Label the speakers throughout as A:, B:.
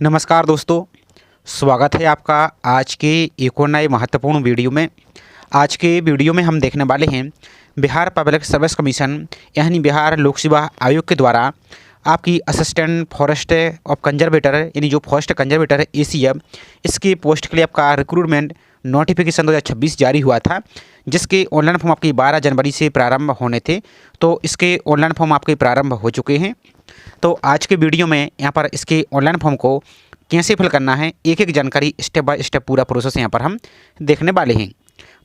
A: नमस्कार दोस्तों, स्वागत है आपका आज के एक और नए महत्वपूर्ण वीडियो में। आज के वीडियो में हम देखने वाले हैं बिहार पब्लिक सर्विस कमीशन यानी बिहार लोक सेवा आयोग के द्वारा आपकी असिस्टेंट फॉरेस्ट ऑफ कंजर्वेटर यानी जो फॉरेस्ट कंजर्वेटर है ACF, इसकी पोस्ट के लिए आपका रिक्रूटमेंट नोटिफिकेशन 2026 जारी हुआ था, जिसके ऑनलाइन फॉर्म आपकी 12 जनवरी से प्रारंभ होने थे। तो इसके ऑनलाइन फॉर्म आपके प्रारंभ हो चुके हैं। तो आज के वीडियो में यहाँ पर इसके ऑनलाइन फॉर्म को कैसे फिल करना है, एक एक जानकारी स्टेप बाय स्टेप पूरा प्रोसेस यहाँ पर हम देखने वाले हैं।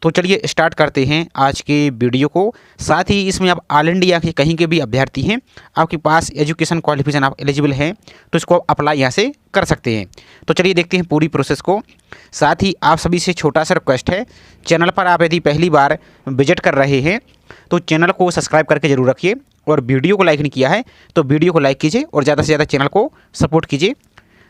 A: तो चलिए स्टार्ट करते हैं आज के वीडियो को। साथ ही इसमें आप ऑल इंडिया के कहीं के भी अभ्यर्थी हैं, आपके पास एजुकेशन क्वालिफिकेशन आप एलिजिबल हैं, तो इसको अप्लाई यहाँ से कर सकते हैं। तो चलिए देखते हैं पूरी प्रोसेस को। साथ ही आप सभी से छोटा सा रिक्वेस्ट है, चैनल पर आप यदि पहली बार विजिट कर रहे हैं तो चैनल को सब्सक्राइब करके ज़रूर रखिए, और वीडियो को लाइक नहीं किया है तो वीडियो को लाइक कीजिए और ज़्यादा से ज़्यादा चैनल को सपोर्ट कीजिए।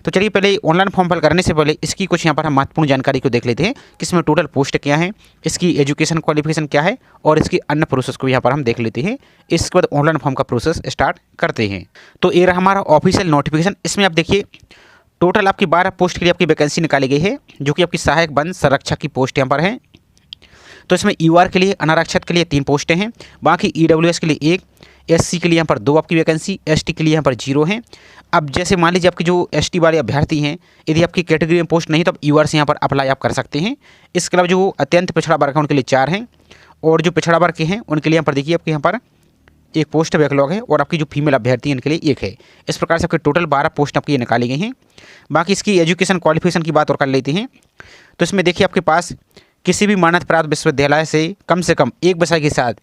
A: तो चलिए पहले ऑनलाइन फॉर्म फिल करने से पहले इसकी कुछ यहाँ पर हम महत्वपूर्ण जानकारी को देख लेते हैं कि इसमें टोटल पोस्ट क्या है, इसकी एजुकेशन क्वालिफिकेशन क्या है, और इसकी अन्य प्रोसेस को यहाँ पर हम देख लेते हैं। इसके बाद ऑनलाइन फॉर्म का प्रोसेस स्टार्ट करते हैं। तो ये रहा हमारा ऑफिशियल नोटिफिकेशन। इसमें आप देखिए टोटल आपकी 12 पोस्ट के लिए आपकी वैकेंसी निकाली गई है, जो कि आपकी सहायक वन संरक्षक की पोस्ट यहाँ पर है। तो इसमें UR के लिए अनारक्षित के लिए 3 पोस्टें हैं, बाकी EWS के लिए 1, SC के लिए यहाँ पर 2 आपकी वैकेंसी, ST के लिए यहाँ पर 0 है। अब जैसे मान लीजिए आपके जो ST वाले अभ्यर्थी हैं, यदि आपकी कैटेगरी में पोस्ट नहीं तो आप UR से यहाँ पर अप्लाई आप कर सकते हैं। इसके अलावा जो अत्यंत पिछड़ा वर्ग है उनके लिए 4 हैं, और जो पिछड़ा वर्ग के हैं उनके लिए यहाँ पर देखिए आपके यहाँ पर एक पोस्ट बैकलॉग है, और आपकी जो फीमेल अभ्यर्थी हैं उनके लिए 1 है। इस प्रकार से आपके टोटल 12 पोस्ट आपकी ये निकाली गई हैं। बाकी इसकी एजुकेशन क्वालिफिकेशन की बात और कर लेते हैं। तो इसमें देखिए आपके पास किसी भी मान्यता प्राप्त विश्वविद्यालय से कम एक विषय के साथ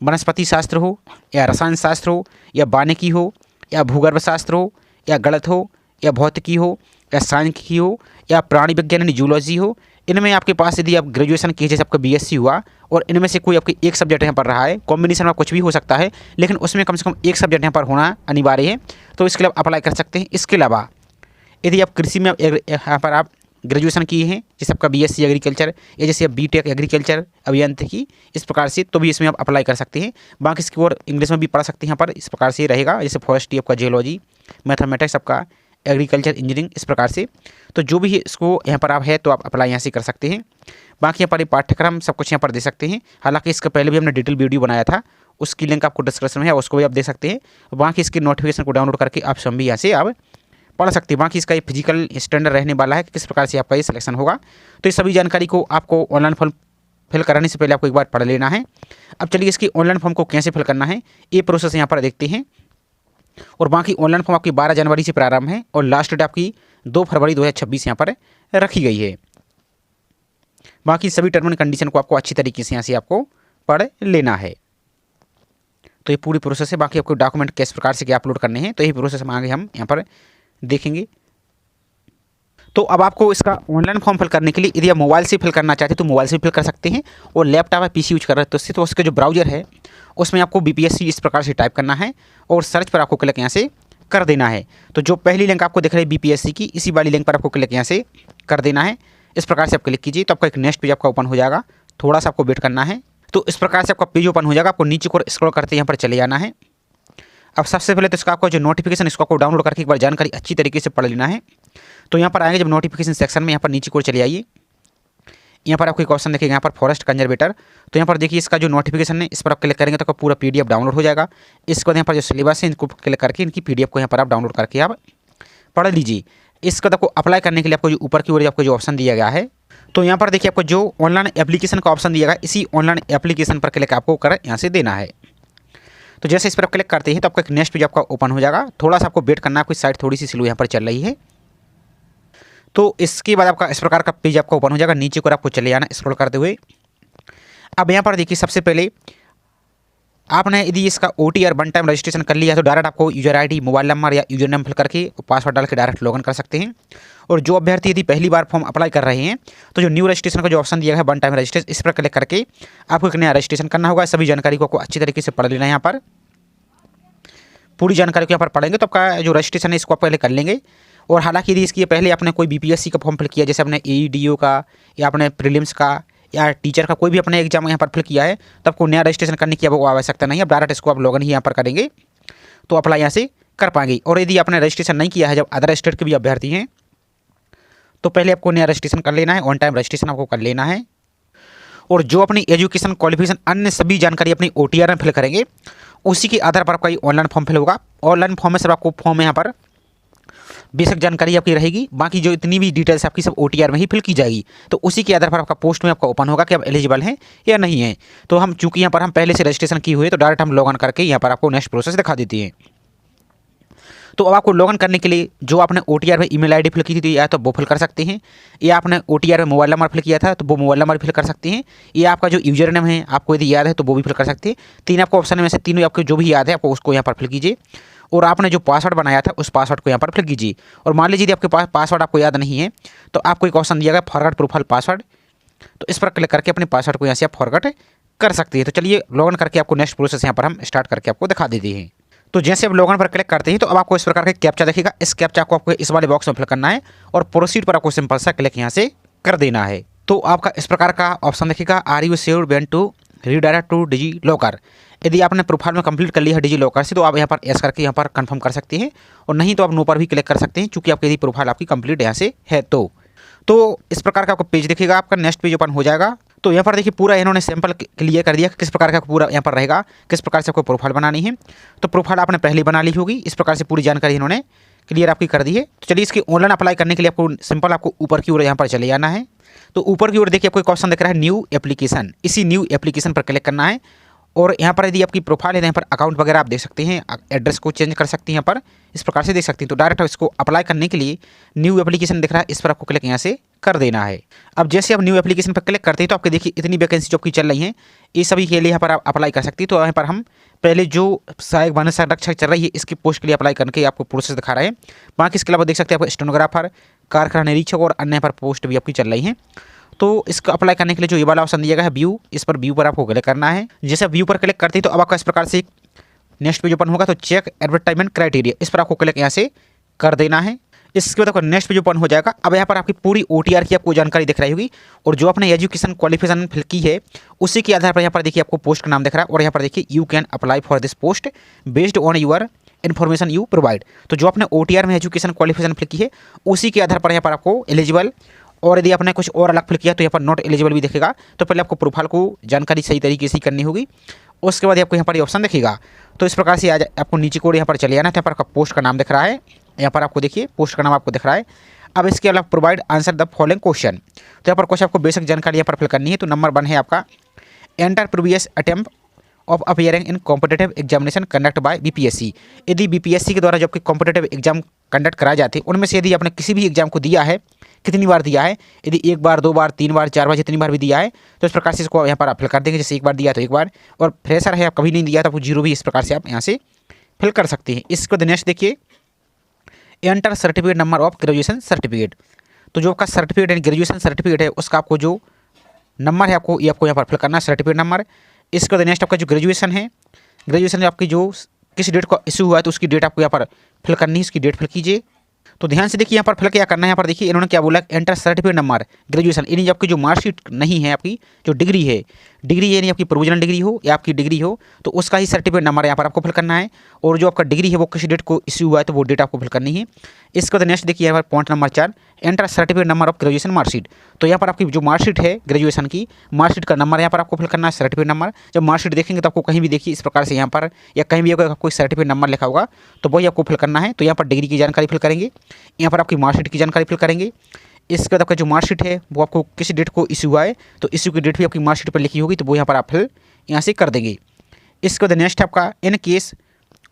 A: वनस्पति शास्त्र हो, या रसायन शास्त्र हो, या वानिकी हो, या भूगर्भ शास्त्र हो, या गणित हो, या भौतिकी हो, या सांख्यिकी हो, या प्राणी विज्ञान यानी जूलॉजी हो, इनमें आपके पास यदि आप ग्रेजुएशन किए, जैसे आपका BSc हुआ और इनमें से कोई आपके एक सब्जेक्ट यहाँ पर रहा है, कॉम्बिनेशन में कुछ भी हो सकता है, लेकिन उसमें कम से कम एक सब्जेक्ट यहाँ पर होना अनिवार्य है, तो इसके लिए आप अप्लाई कर सकते हैं। इसके अलावा यदि आप कृषि में यहाँ पर आप ग्रेजुएशन किए हैं, जैसे आपका BSc एग्रीकल्चर, या जैसे आप BTech एग्रीकल्चर अभियांत्रिकी, इस प्रकार से, तो भी इसमें आप अप्लाई कर सकते हैं। बाकी इसकी और इंग्लिश में भी पढ़ सकते हैं। यहाँ पर इस प्रकार से रहेगा, जैसे फॉरेस्ट्री आपका, जियोलॉजी, मैथमेटिक्स आपका, एग्रीकल्चर इंजीनियरिंग, इस प्रकार से। तो जो भी इसको यहाँ पर आप है तो आप अप्लाई यहाँ से कर सकते हैं। बाकी यहाँ पर पाठ्यक्रम सब कुछ यहाँ पर दे सकते हैं। हालांकि इसका पहले भी हमने डिटेल वीडियो बनाया था, उसकी लिंक आपको डिस्क्रिप्शन में है, उसको भी आप दे सकते हैं। बाकी इसकी नोटिफिकेशन को डाउनलोड करके आप स्वयं भी यहाँ से आप पढ़ सकते हैं। बाकी इसका ये फिजिकल स्टैंडर्ड रहने वाला है कि किस प्रकार से आपका ये सिलेक्शन होगा। तो ये सभी जानकारी को आपको ऑनलाइन फॉर्म फिल कराने से पहले आपको एक बार पढ़ लेना है। अब चलिए इसकी ऑनलाइन फॉर्म को कैसे फिल करना है ये प्रोसेस यहाँ पर देखते हैं। और बाकी ऑनलाइन फॉर्म आपकी 12 जनवरी से प्रारंभ है, और लास्ट डेट आपकी 2 फरवरी 2026 यहाँ पर रखी गई है। बाकी सभी टर्म एंड कंडीशन को आपको अच्छी तरीके से यहाँ से आपको पढ़ लेना है। तो ये पूरी प्रोसेस है। बाकी आपको डॉक्यूमेंट किस प्रकार से क्या अपलोड करने हैं, तो यही प्रोसेस हम आगे हम यहाँ पर देखेंगे। तो अब आपको इसका ऑनलाइन फॉर्म फिल करने के लिए यदि आप मोबाइल से फिल करना चाहते हैं तो मोबाइल से फिल कर सकते हैं, और लैपटॉप या PC यूज कर रहे हैं तो उसके जो ब्राउजर है उसमें आपको BPSC इस प्रकार से टाइप करना है, और सर्च पर आपको क्लिक यहाँ से कर देना है। तो जो पहली लिंक आपको दिख रही है BPSC की, इसी वाली लिंक पर आपको क्लिक यहाँ से कर देना है। इस प्रकार से आप क्लिक कीजिए तो आपका एक नेक्स्ट पेज आपका ओपन हो जाएगा। थोड़ा सा आपको वेट करना है। तो इस प्रकार से आपका पेज ओपन हो जाएगा। आपको नीचे को स्क्रॉल करते यहाँ पर चले जाना है। अब सबसे पहले तो इसका आपको जो नोटिफिकेशन, इसको आपको डाउनलोड करके एक बार जानकारी अच्छी तरीके से पढ़ लेना है। तो यहाँ पर आएंगे जब नोटिफिकेशन सेक्शन में, यहाँ पर नीचे को चले आइए। यहाँ पर आपको एक ऑप्शन देखिएगा यहाँ पर फॉरेस्ट कंजर्वेटर। तो यहाँ पर देखिए इसका जो नोटिफिकेशन है इस पर आप क्लिक करेंगे तो आपका पूरा PDF डाउनलोड हो जाएगा। इसके बाद यहाँ पर जो सिलेबस है इनको क्लिक करके इनकी PDF को यहाँ पर आप डाउनलोड करके आप पढ़ लीजिए। इसके बाद आपको अप्लाई करने के लिए आपको जो ऊपर की ओर आपको जो ऑप्शन दिया गया है, तो यहाँ पर देखिए आपको जो ऑनलाइन एप्लीकेशन का ऑप्शन दिया गया, इसी ऑनलाइन एप्लीकेशन पर क्लिक आपको कर यहाँ से देना है। तो जैसे इस पर आप क्लिक करते हैं तो आपका एक नेक्स्ट पेज आपका ओपन हो जाएगा। थोड़ा सा आपको वेट करना है, आपकी साइट थोड़ी सी स्लो यहाँ पर चल रही है। तो इसके बाद आपका इस प्रकार का पेज आपका ओपन हो जाएगा। नीचे को आपको चले जाना स्क्रॉल करते हुए। अब यहाँ पर देखिए सबसे पहले आपने यदि इसका OTR वन टाइम रजिस्ट्रेशन कर लिया तो डायरेक्ट आपको यूजर ID, मोबाइल नंबर या यूजर नेम फिल करके पासवर्ड डाल के डायरेक्ट लॉगिन कर सकते हैं। और जो अभ्यर्थी यदि पहली बार फॉर्म अप्लाई कर रहे हैं तो जो न्यू रजिस्ट्रेशन का जो ऑप्शन दिया है वन टाइम रजिस्ट्रेशन, इस पर क्लिक करके आपको एक नया रजिस्ट्रेशन करना होगा। सभी जानकारी को आपको अच्छी तरीके से पढ़ लेना है। यहाँ पर पूरी जानकारी को यहाँ पर पढ़ेंगे तो आपका जो रजिस्ट्रेशन है इसको आप पहले कर लेंगे। और हालांकि यदि इसकी पहले आपने कोई BPSC का फॉर्म फिल किया, जैसे आपने AEDO का या आपने प्रीलिम्स का या टीचर का कोई भी अपने एग्जाम यहाँ पर फिल किया है, तो आपको नया रजिस्ट्रेशन करने की अब आवश्यकता नहीं है। अब डायरेक्ट इसको आप लॉगिन ही यहाँ पर करेंगे तो अप्लाई यहाँ से कर पाएंगे। और यदि आपने रजिस्ट्रेशन नहीं किया है, जब अदर स्टेट के भी अभ्यर्थी हैं, तो पहले आपको नया रजिस्ट्रेशन कर लेना है, ऑन टाइम रजिस्ट्रेशन आपको कर लेना है। और जो अपनी एजुकेशन क्वालिफिकेशन अन्य सभी जानकारी अपनी OTR में फिल करेंगे, उसी के आधार पर आपका ये ऑनलाइन फॉर्म फिल होगा। ऑनलाइन फॉर्म में सिर्फ आपको फॉर्म यहाँ पर बेसिक जानकारी आपकी रहेगी, बाकी जो इतनी भी डिटेल्स आपकी सब OTR में ही फिल की जाएगी। तो उसी के आधार पर आपका पोस्ट में आपका ओपन होगा कि आप एलिजिबल हैं या नहीं है। तो हम चूंकि यहाँ पर हम पहले से रजिस्ट्रेशन किए हुए, तो डायरेक्ट हम लॉगिन करके यहाँ पर आपको नेक्स्ट प्रोसेस दिखा देते हैं। तो अब आपको लॉगिन करने के लिए जो आपने OTR में ईमेल आईडी फिल की थी, या तो वो फिल कर सकते हैं, या आपने OTR में मोबाइल नंबर फिल किया था तो वो मोबाइल नंबर फिल कर सकते हैं, या आपका जो यूजर नेम है आपको यदि याद है तो वो भी फिल कर सकते हैं। तीन आपको ऑप्शन में से तीनों आपको जो भी याद है आपको उसको यहाँ पर फिल कीजिए। और आपने जो पासवर्ड बनाया था उस पासवर्ड को यहाँ पर फिल कीजिए। और मान लीजिए आपके पास पासवर्ड आपको याद नहीं है, तो आपको एक ऑप्शन दिया गया फॉरगॉट प्रोफाइल पासवर्ड, तो इस पर क्लिक करके अपने पासवर्ड को यहाँ से आप फॉरगॉट कर सकते हैं। तो चलिए लॉगिन करके आपको नेक्स्ट प्रोसेस यहाँ पर हम स्टार्ट करके आपको दिखा देते हैं। तो जैसे आप लॉगिन पर क्लिक करते हैं तो अब आपको इस प्रकार का कैप्चा दिखेगा। इस कैप्चा को आपको इस वाले बॉक्स में फिल करना है और प्रोसीड पर आपको सिंपल सा क्लिक यहाँ से कर देना है। तो आपका इस प्रकार का ऑप्शन दिखेगा, are you sure want to redirect to DigiLocker. यदि आपने प्रोफाइल में कंप्लीट कर लिया है डिजी लॉकर से, तो आप यहाँ पर एस करके यहाँ पर कंफर्म कर सकते हैं, और नहीं तो आप नो पर भी क्लिक कर सकते हैं, चूँकि आपकी यदि प्रोफाइल आपकी कंप्लीट यहाँ से है। तो इस प्रकार का आपको पेज दिखेगा, आपका नेक्स्ट पेज ओपन हो जाएगा। तो यहाँ पर देखिए पूरा इन्होंने सैंपल क्लियर कर दिया किस प्रकार का पूरा यहाँ पर रहेगा, किस प्रकार से आपको प्रोफाइल बनानी है। तो प्रोफाइल आपने पहले बना ली होगी, इस प्रकार से पूरी जानकारी इन्होंने क्लियर आपकी कर दी है। तो चलिए इसकी ऑनलाइन अप्लाई करने के लिए आपको सिंपल आपको ऊपर की ओर यहाँ पर चले जाना है। तो ऊपर की ओर देखिए आपको एक ऑप्शन दिख रहा है न्यू एप्लीकेशन, इसी न्यू एप्लीकेशन पर क्लिक करना है। और यहाँ पर यदि आपकी प्रोफाइल है, यहाँ पर अकाउंट वगैरह आप देख सकते हैं, एड्रेस को चेंज कर सकते हैं, यहाँ पर इस प्रकार से देख सकते हैं। तो डायरेक्ट इसको अप्लाई करने के लिए न्यू एप्लीकेशन दिख रहा है, इस पर आपको क्लिक यहाँ से कर देना है। अब जैसे आप न्यू एप्लीकेशन पर क्लिक करते हैं तो आपके देखिए इतनी वैकेंसी जो आपकी चल रही हैं, ये सभी के लिए यहाँ पर आप अप्लाई कर सकती है। तो यहाँ पर हम पहले जो सहायक वन संरक्षक चल रही है इसकी पोस्ट के लिए अप्लाई करके आपको प्रोसेस दिखा रहे हैं। बाकी इसके अलावा देख सकते हैं आपको स्टेनोग्राफर, कारखाना निरीक्षक और अन्य पर पोस्ट भी आपकी चल रही हैं। तो इसको अप्लाई करने के लिए जो ये वाला ऑप्शन दिया गया है व्यू, इस पर व्यू पर आपको क्लिक करना है। जैसे व्यू पर क्लिक करते हैं तो अब आपका इस प्रकार से नेक्स्ट पेज ओपन होगा। तो चेक एडवर्टाइजमेंट क्राइटेरिया, इस पर आपको क्लिक यहाँ से कर देना है। इसके बाद आपका नेक्स्ट पेज ओपन हो जाएगा। अब यहाँ पर आपकी पूरी OTR की आपको जानकारी दिख रही होगी, और जो आपने एजुकेशन क्वालिफिकेशन फिल की है उसी के आधार पर यहाँ पर देखिए आपको पोस्ट का नाम दिख रहा है। और यहाँ पर देखिए you can apply for this post based on your information you provide. तो जो आपने OTR में एजुकेशन क्वालिफिकेशन फिल की है उसी के आधार पर यहाँ पर आपको एलिजिबल, और यदि आपने कुछ और अलग फिल किया तो यहाँ पर नॉट एलिजिबल भी दिखेगा। तो पहले आपको प्रोफाइल को जानकारी सही तरीके से करनी होगी, उसके बाद आपको यहाँ पर ये ऑप्शन दिखेगा। तो इस प्रकार से आज आपको नीचे को यहाँ पर चले जाना है। यहाँ पर आपका पोस्ट का नाम दिख रहा है, यहाँ पर आपको देखिए पोस्ट का नाम आपको दिख रहा है। अब इसके अलावा provide answer the following question, तो यहाँ पर कुछ आपको बेसिक जानकारी यहाँ पर फिल करनी है। तो नंबर 1 है आपका enter previous attempt of appearing in competitive examination conduct bye BPSC। यदि BPSC के द्वारा जो आपके कॉम्पिटेटिव एग्जाम कंडक्ट कराए जाते हैं उनमें से यदि आपने किसी भी एग्जाम को दिया है, कितनी बार दिया है, यदि 1 बार 2 बार 3 बार 4 बार जितनी बार भी दिया है, तो इस प्रकार से इसको यहाँ पर आप फिल कर देंगे। जैसे 1 बार दिया तो 1 बार, और फ्रेशर है आप कभी नहीं दिया तो आपको 0 भी इस प्रकार से आप यहाँ से फिल कर सकते हैं। इसको नेक्स्ट देखिए enter certificate number of graduation certificate. तो जो आपका सर्टिफिकेट है ग्रेजुएशन सर्टिफिकेट है उसका आपको जो नंबर है आपको यहाँ पर फिल करना है, सर्टिफिकेट नंबर। इसके बाद नेक्स्ट आपका जो ग्रेजुएशन है, ग्रेजुएशन आपकी जो किस डेट को इशू हुआ है तो उसकी डेट आपको यहाँ पर फिल करनी है, उसकी डेट फिल कीजिए। तो ध्यान से देखिए यहाँ पर फिल क्या करना है। यहाँ पर देखिए इन्होंने क्या बोला, एंटर सर्टिफिकेट नंबर ग्रेजुएशन, यानी आपकी जो मार्कशीट नहीं है, आपकी जो डिग्री है, डिग्री यानी आपकी प्रोविजनल डिग्री हो या आपकी डिग्री हो, तो उसका ही सर्टिफिकेट नंबर यहाँ पर आपको फिल करना है। और जो आपका डिग्री है वो किस डेट को इशू हुआ है तो वो डेट आपको फिल करनी है। इसके बाद नेक्स्ट देखिए यहाँ पर point number 4 enter certificate number of graduation marksheet. तो यहाँ पर आपकी जो मार्कशीट है ग्रेजुएशन की, मार्कशीट का नंबर यहाँ पर आपको फिल करना है, सर्टिफिकेट नंबर। जब मार्कशीट देखेंगे तो आपको कहीं भी देखिए इस प्रकार से यहाँ पर या कहीं भी अगर कोई सर्टिफिकेट नंबर लिखा होगा तो वही आपको फिल करना है। तो यहाँ पर डिग्री की जानकारी फिल करेंगे, यहाँ पर आपकी मार्कशीट की जानकारी फिल करेंगे। इसके बाद आपका जो मार्कशीट है वो आपको किस डेट को इशू हुआ है तो इशू की डेट भी आपकी मार्कशीट पर लिखी होगी, तो वो यहाँ पर आप फिल यहाँ से कर देंगे। इसके बाद नेक्स्ट आपका in case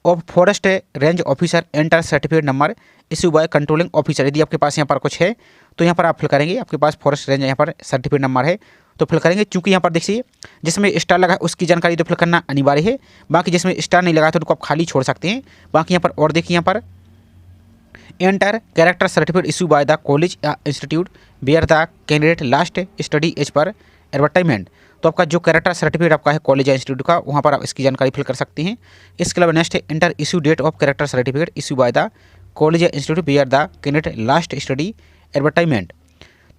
A: of forest range officer enter certificate number issue by controlling officer. यदि आपके पास यहाँ पर कुछ है तो यहाँ पर आप फिल करेंगे, आपके पास फॉरेस्ट रेंज यहाँ पर सर्टिफिकेट नंबर है तो फिल करेंगे। चूँकि यहाँ पर देखिए जिसमें स्टार लगा है उसकी जानकारी तो फिल करना अनिवार्य है, बाकी जिसमें स्टार नहीं लगा तो उनको आप खाली छोड़ सकते हैं। बाकी यहाँ पर और देखिए यहाँ पर enter character certificate issue by the college या institute where the candidate last study as per advertisement. तो आपका जो कैरेक्टर सर्टिफिकेट आपका है कॉलेज या इंस्टीट्यूट का, वहाँ पर आप इसकी जानकारी फिल कर सकते हैं। इसके अलावा नेक्स्ट है enter issue date of character certificate issue by the college या institute where the candidate last study advertisement.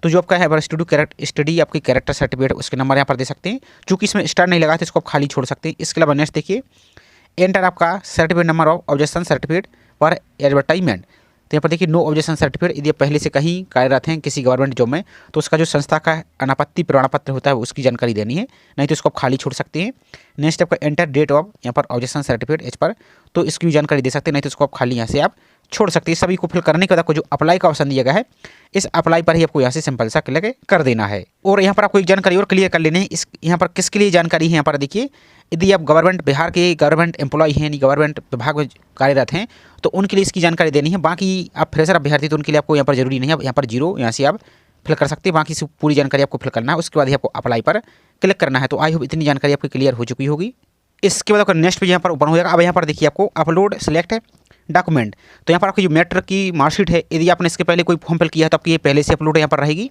A: तो जो आपका है स्टूडियो स्टडी आपकी कैरेक्टर सर्टिफिकेट उसके नंबर यहाँ पर दे सकते हैं। चूँकि इसमें स्टार नहीं लगा तो इसको आप खाली छोड़ सकते हैं। इसके अलावा नेक्स्ट देखिए एंटर आपका certificate number of objection certificate पर एडवर्टाइजमेंट। तो यहाँ पर देखिए नो ऑब्जेक्शन सर्टिफिकेट, यदि आप पहले से कहीं कार्यरत हैं किसी गवर्नमेंट जॉब में तो उसका जो संस्था का अनापत्ति प्रमाण पत्र होता है उसकी जानकारी देनी है, नहीं तो इसको आप खाली छोड़ सकते हैं। नेक्स्ट आपका एंटर डेट ऑफ यहाँ पर ऑब्जेक्शन सर्टिफिकेट एज पर, तो इसकी भी जानकारी दे सकते हैं, नहीं तो इसको आप खाली यहाँ से आप छोड़ सकते हैं। सभी को फिल करने के बाद आपको जो अप्लाई का ऑप्शन दिया गया है इस अप्लाई पर ही आपको यहाँ से सिंपल सा क्लिक कर देना है। और यहाँ पर आपको एक जानकारी और क्लियर कर लेनी है, इस यहाँ पर किसके लिए जानकारी है। यहाँ पर देखिए यदि आप गवर्नमेंट बिहार के गवर्नमेंट एम्प्लॉय हैं यानी गवर्नमेंट विभाग में कार्यरत हैं तो उनके लिए इसकी जानकारी देनी है। बाकी आप फ्रेशर अभ्यर्थी तो उनके लिए आपको यहाँ पर जरूरी नहीं है, यहाँ पर जीरो यहाँ से आप फिल कर सकते हैं। बाकी से पूरी जानकारी आपको फिल करना है, उसके बाद ही आपको अप्लाई पर क्लिक करना है। तो आई होप इतनी जानकारी आपकी क्लियर हो चुकी होगी। इसके बाद आपका नेक्स्ट पेज यहाँ पर ओपन हो जाएगा। अब यहाँ पर देखिए आपको अपलोड सेलेक्ट डॉक्यूमेंट, तो यहाँ पर आपकी जो मैट्रिक की मार्कशीट है यदि आपने इसके पहले कोई फॉर्म फिल किया है तो आपकी ये पहले से अपलोड यहाँ पर रहेगी,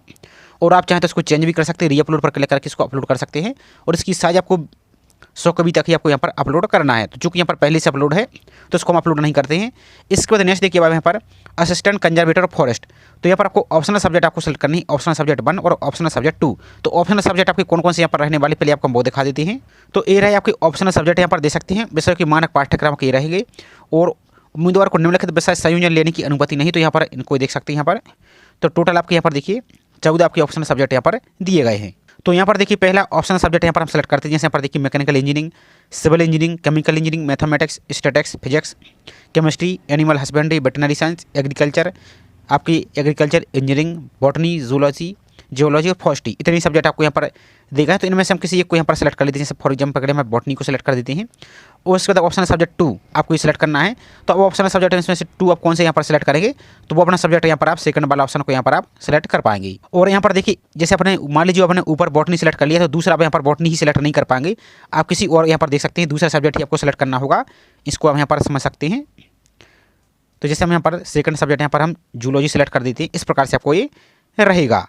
A: और आप चाहें तो इसको चेंज भी कर सकते हैं, री अपलोड पर क्लिक करके इसको अपलोड कर सकते हैं। और इसकी साइज आपको 100 कभी तक ही आपको यहाँ पर अपलोड करना है। तो चूँकि यहाँ पर पहले से अपलोड है तो इसको हम अपलोड नहीं करते हैं। इसके बाद नेक्स्ट देखिए अब यहाँ पर असिस्टेंट कंजर्वेटर ऑफ फॉरेस्ट, तो यहाँ पर आपको ऑप्शनल सब्जेक्ट आपको सेलेक्ट करनी है, ऑप्शनल सब्जेक्ट 1 और ऑप्शनल सब्जेक्ट 2। तो ऑप्शनल सब्जेक्ट आपके कौन कौन से यहाँ पर रहने वाले पहले आपको हम वो दिखा देते हैं। तो ये रहे आपके ऑप्शनल सब्जेक्ट यहाँ पर दे सकते हैं। विषय के मानक पाठ्यक्रम के रहेंगे और उम्मीदवार को निम्नलिखित विषय संयोजन लेने की अनुमति नहीं, तो यहाँ पर इनको देख सकते हैं। यहाँ पर तो टोटल आपके यहाँ पर देखिए 14 आपके ऑप्शनल सब्जेक्ट यहाँ पर दिए गए हैं। तो यहाँ पर देखिए पहला ऑप्शनल सब्जेक्ट यहाँ पर हम सेलेक्ट करते हैं, जैसे यहाँ पर देखिए mechanical engineering, civil engineering, chemical engineering, mathematics, statics, physics, chemistry, animal husbandry, veterinary science, agriculture, आपकी agriculture engineering, botany, zoology, geology और फॉरेस्ट्री, इतने सब्जेक्ट आपको यहाँ पर देगा है। तो इनमें से हम किसी एक को यहाँ पर सेलेक्ट कर लेते हैं, जैसे फॉर एग्जाम्पल पकड़े हम बॉटनी को सेलेक्ट कर देते हैं। और उसके बाद ऑप्शनल सब्जेक्ट 2 आपको ये सेलेक्ट करना है। तो अब ऑप्शनल सब्जेक्ट इसमें से 2 आप कौन से यहाँ पर सेलेक्ट करेंगे, तो वो अपना सब्जेक्ट यहाँ पर आप सेकंड वाला ऑप्शन को यहाँ पर आप सेलेक्ट कर पाएंगे। और यहाँ पर देखिए जैसे अपने मान लीजिए आपने ऊपर बॉटनी सेलेक्ट कर लिया तो दूसरा आप यहाँ पर बॉटनी ही सेलेक्ट नहीं कर पाएंगे, आप किसी और यहाँ पर देख सकते हैं दूसरा सब्जेक्ट ही आपको सेलेक्ट करना होगा। इसको आप यहाँ पर समझ सकते हैं। तो जैसे हम यहाँ पर सेकंड सब्जेक्ट यहाँ पर हम जूलॉजी सेलेक्ट कर देते हैं, इस प्रकार से आपको ये रहेगा।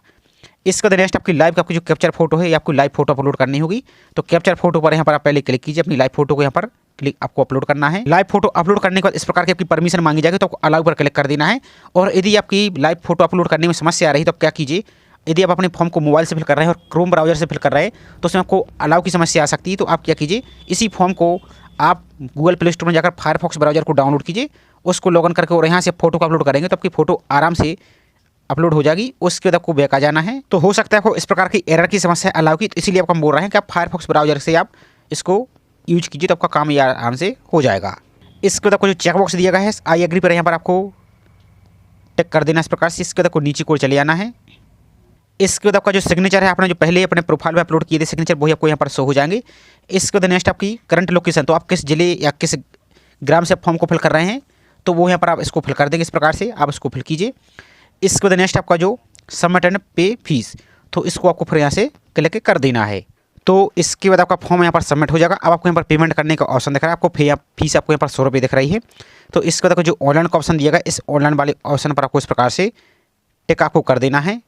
A: इसके बाद नेक्स्ट आपकी लाइव आपकी जो कैप्चर फोटो है ये आपको लाइव फोटो अपलोड करनी होगी। तो कैप्चर फोटो पर यहाँ पर आप पहले क्लिक कीजिए, अपनी लाइव फोटो को यहाँ पर क्लिक आपको अपलोड करना है। लाइव फोटो अपलोड करने के बाद इस प्रकार की आपकी परमिशन मांगी जाएगी, तो आपको अलाउ पर क्लिक कर देना है। और यदि आपकी लाइव फोटो अपलोड करने में समस्या आ रही है तो आप क्या कीजिए, यदि आप अपने फॉर्म को मोबाइल से फिल कर रहे हैं और क्रोम ब्राउजर से फिल कर रहे हैं तो उसमें आपको अलाउ की समस्या आ सकती है। तो आप क्या कीजिए, इसी फॉर्म को आप गूगल प्ले स्टोर में जाकर फायरफॉक्स ब्राउजर को डाउनलोड कीजिए, उसको लॉगिन करके और यहाँ से फोटो को अपलोड करेंगे तो आपकी फोटो आराम से अपलोड हो जाएगी। उसके बाद आपको बैक आ जाना है। तो हो सकता है आपको इस प्रकार की एरर की समस्या अलाउ की, तो इसीलिए आपको हम बोल रहे हैं कि आप फायरफॉक्स ब्राउजर से आप इसको यूज कीजिए तो आपका काम ये आराम से हो जाएगा। इसके बाद आपको जो चेक बॉक्स दिया गया है आई एग्री पर यहाँ पर आपको टिक कर देना इस प्रकार से। इसके बाद आपको नीचे को चले जाना है। इसके बाद आपका जो सिग्नेचर है आपने जो पहले अपने प्रोफाइल में अपलोड किए थे सिग्नेचर वही आपको यहाँ पर शो हो जाएंगे। इसके बाद नेक्स्ट आपकी करंट लोकेशन, तो आप किस जिले या किस ग्राम से फॉर्म को फिल कर रहे हैं तो वो यहाँ पर आप इसको फिल कर देंगे, इस प्रकार से आप इसको फिल कीजिए। इसके बाद नेक्स्ट आपका जो सबमिट एंड पे फीस, तो इसको आपको फिर यहाँ से क्लिक कर देना है। तो इसके बाद आपका फॉर्म यहाँ पर सबमिट हो जाएगा। अब आपको यहाँ पर पेमेंट करने का ऑप्शन दिख रहा है, आपको फीस आपको यहाँ पर 100 रुपये दिख रही है। तो इसके बाद आपको जो ऑनलाइन का ऑप्शन दिया गया इस ऑनलाइन वाले ऑप्शन पर आपको इस प्रकार से टिक आपको कर देना है।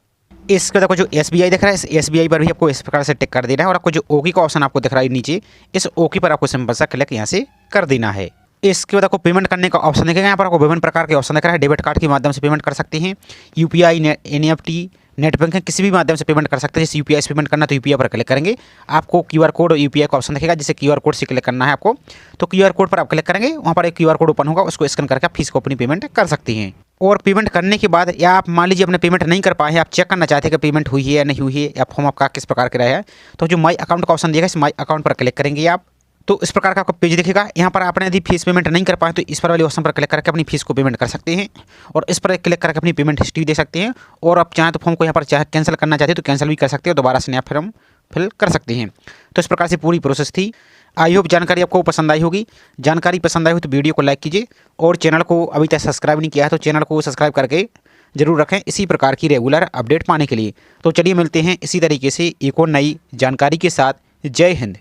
A: इसके बाद आपको जो SBI दिख रहा है इस SBI पर भी आपको इस प्रकार से टिक कर देना है। और आपको जो ओके का ऑप्शन आपको दिख रहा है नीचे, इस ओके पर आपको सिंपल सा क्लिक यहाँ से कर देना है। इसके बाद आपको पेमेंट करने का ऑप्शन दिखेगा, यहाँ पर आपको विभिन्न प्रकार के ऑप्शन दिख रहा है। डेबिट कार्ड के माध्यम से पेमेंट कर सकते हैं, UPI, NEFT, नेट बैंकिंग किसी भी माध्यम से पेमेंट कर सकते हैं। जैसे UPI से पेमेंट करना तो UPI पर क्लिक करेंगे, आपको QR कोड और UPI का ऑप्शन दिखेगा, जिसे QR कोड से क्लिक करना है आपको। तो QR कोड पर आप क्लिक करेंगे, वहाँ पर एक QR कोड ओपन होगा, उसको स्कैन करके आप फीस को अपनी पेमेंट कर सकते हैं। और पेमेंट करने के बाद या आप मान लीजिए अपने पेमेंट नहीं कर पाए हैं, आप चेक करना चाहते हैं कि पेमेंट हुई है या नहीं हुई है या फॉर्म आपका किस प्रकार का रहा है, तो जो माई अकाउंट का ऑप्शन दिएगा इस माई अकाउंट पर क्लिक करेंगे आप। तो इस प्रकार का आपको पेज दिखेगा। यहाँ पर आपने यदि फीस पेमेंट नहीं कर पाए तो इस पर वाले ऑप्शन पर क्लिक करके अपनी फीस को पेमेंट कर सकते हैं और इस पर क्लिक करके अपनी पेमेंट हिस्ट्री दे सकते हैं। और आप चाहें तो फॉर्म को यहाँ पर चाहे कैंसिल करना चाहते हैं तो कैंसिल भी कर सकते हैं, दोबारा से नया फॉर्म फिल कर सकते हैं। तो इस प्रकार से पूरी प्रोसेस थी। आई होप जानकारी आपको पसंद आई होगी। जानकारी पसंद आई हो तो वीडियो को लाइक कीजिए और चैनल को अभी तक सब्सक्राइब नहीं किया है तो चैनल को सब्सक्राइब करके जरूर रखें इसी प्रकार की रेगुलर अपडेट पाने के लिए। तो चलिए मिलते हैं इसी तरीके से एक और नई जानकारी के साथ। जय हिंद।